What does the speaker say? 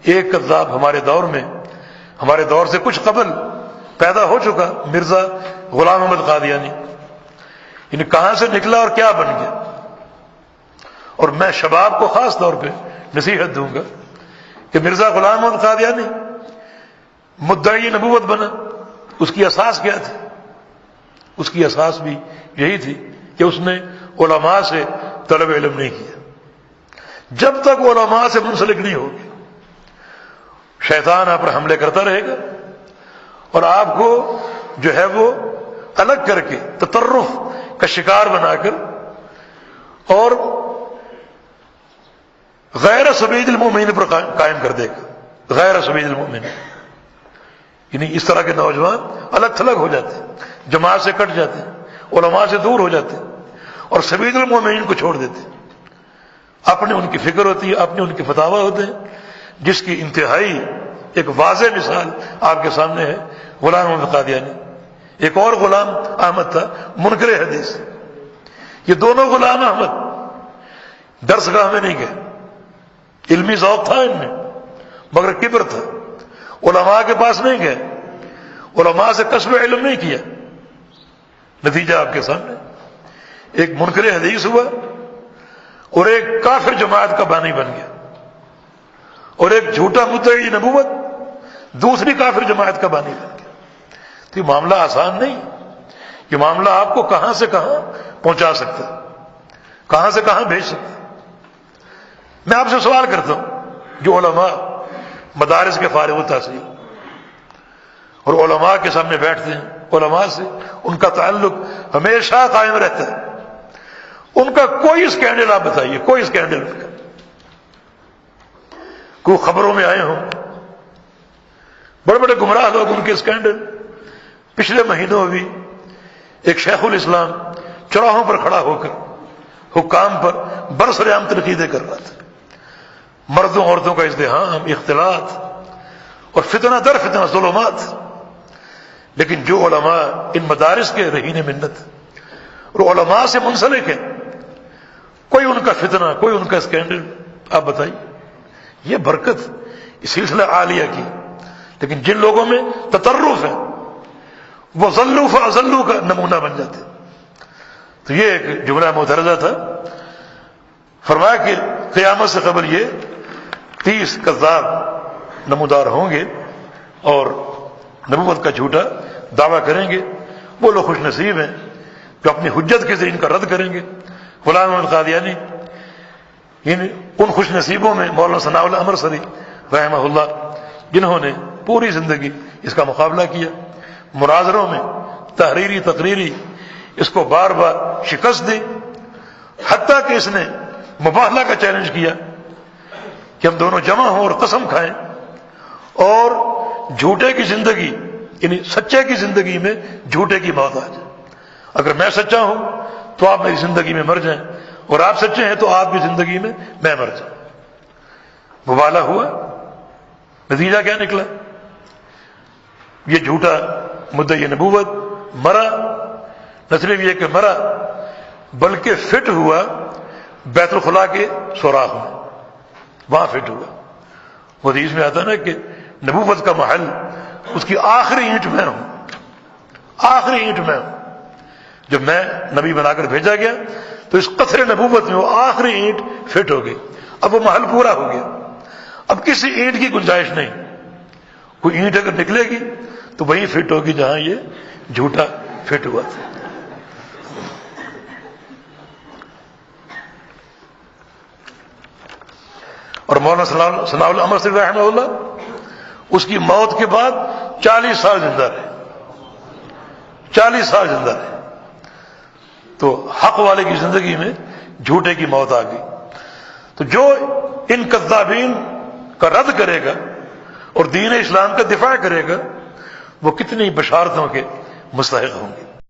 ایک کذاب ہمارے دور میں، ہمارے دور سے کچھ قبل پیدا ہو چکا، مرزا غلام احمد قادیانی، یعنی کہاں سے نکلا اور کیا بن گیا۔ اور میں شباب کو خاص طور پہ نصیحت دوں گا کہ مرزا غلام احمد قادیانی مدعی نبوت بنا، اس کی اساس کیا تھی؟ اس کی اساس بھی یہی تھی کہ اس نے علماء سے طلب علم نہیں کیا۔ جب تک علماء سے منسلک نہیں ہوگی، شیطان آپ پر حملے کرتا رہے گا اور آپ کو جو ہے وہ الگ کر کے تطرف کا شکار بنا کر اور غیر سبیل المؤمنین پر قائم کر دے گا۔ غیر سبیل المؤمنین یعنی اس طرح کے نوجوان الگ تھلگ ہو جاتے ہیں، جماعت سے کٹ جاتے ہیں، علماء سے دور ہو جاتے ہیں اور سبیل المؤمنین کو چھوڑ دیتے ہیں۔ اپنے ان کی فکر ہوتی ہے، اپنے ان کے فتاوی ہوتے ہیں، جس کی انتہائی ایک واضح مثال آپ کے سامنے ہے غلام احمد قادیانی۔ ایک اور غلام احمد تھا منکر حدیث، یہ دونوں غلام احمد درس گاہ میں نہیں گئے، علمی ذوق تھا ان میں مگر کبر تھا، علماء کے پاس نہیں گئے، علماء سے کسب علم نہیں کیا۔ نتیجہ آپ کے سامنے، ایک منکر حدیث ہوا اور ایک کافر جماعت کا بانی بن گیا، اور ایک جھوٹا مدعی نبوت دوسری کافر جماعت کا بانی بن گیا۔ تو یہ معاملہ آسان نہیں، یہ معاملہ آپ کو کہاں سے کہاں پہنچا سکتا ہے، کہاں سے کہاں بھیج سکتا ہے۔ میں آپ سے سوال کرتا ہوں، جو علماء مدارس کے فارغ التحصیل اور علماء کے سامنے بیٹھتے ہیں، علماء سے ان کا تعلق ہمیشہ قائم رہتا ہے، ان کا کوئی اسکینڈل آپ بتائیے، کوئی اسکینڈل ان کا، کوئی خبروں میں آئے ہوں، بڑے بڑے گمراہ لوگ ان کے اسکینڈل۔ پچھلے مہینوں بھی ایک شیخ الاسلام چوراہوں پر کھڑا ہو کر حکام پر برسر عام تنقیدیں کر رہا تھا، مردوں عورتوں کا ازدحام، اختلاط اور فتنہ در فتنہ ظلمات۔ لیکن جو علماء ان مدارس کے رہین منت اور علماء سے منسلک ہیں، کوئی ان کا فتنہ، کوئی ان کا اسکینڈل آپ بتائیے، یہ برکت اس سلسلہ عالیہ کی۔ لیکن جن لوگوں میں تطرف ہے وہ ضلوا فاضلوا کا نمونہ بن جاتے۔ تو یہ ایک جملہ مدرجہ تھا، فرمایا کہ قیامت سے قبل یہ 30 کذاب نمودار ہوں گے اور نبوت کا جھوٹا دعویٰ کریں گے۔ وہ لوگ خوش نصیب ہیں جو اپنی حجت کے ذریعے ان کا رد کریں گے۔ غلام احمد قادیانی ان خوش نصیبوں میں مولانا ثناء اللہ امرسری رحمہ اللہ، جنہوں نے پوری زندگی اس کا مقابلہ کیا، مناظروں میں تحریری تقریری اس کو بار بار شکست دی، حتیٰ کہ اس نے مباہلہ کا چیلنج کیا کہ ہم دونوں جمع ہوں اور قسم کھائیں اور جھوٹے کی زندگی یعنی سچے کی زندگی میں جھوٹے کی موت آ جائے۔ اگر میں سچا ہوں تو آپ میری زندگی میں مر جائیں، اور آپ سچے ہیں تو آپ کی زندگی میں میں مر جاؤں۔ مباہلہ ہوا، نتیجہ کیا نکلا؟ یہ جھوٹا مدعی نبوت مرا، نہ صرف یہ کہ مرا بلکہ فٹ ہوا بیت الخلاء کے سوراخ میں، وہاں فٹ ہوا۔ وہ حدیث میں آتا نا کہ نبوت کا محل اس کی آخری اینٹ میں ہوں، آخری اینٹ میں ہوں۔ جب میں نبی بنا کر بھیجا گیا تو اس قطر نبوت میں وہ آخری اینٹ فٹ ہو گئی، اب وہ محل پورا ہو گیا، اب کسی اینٹ کی گنجائش نہیں۔ کوئی اینٹ اگر نکلے گی تو وہیں فٹ ہوگی جہاں یہ جھوٹا فٹ ہوا تھا۔ اور مولانا ثناء اللہ امرسری رحمہ اللہ اس کی موت کے بعد 40 سال زندہ رہے، 40 سال زندہ رہے۔ تو حق والے کی زندگی میں جھوٹے کی موت آ گئی۔ تو جو ان کذابین کا رد کرے گا اور دین اسلام کا دفاع کرے گا وہ کتنی بشارتوں کے مستحق ہوں گے۔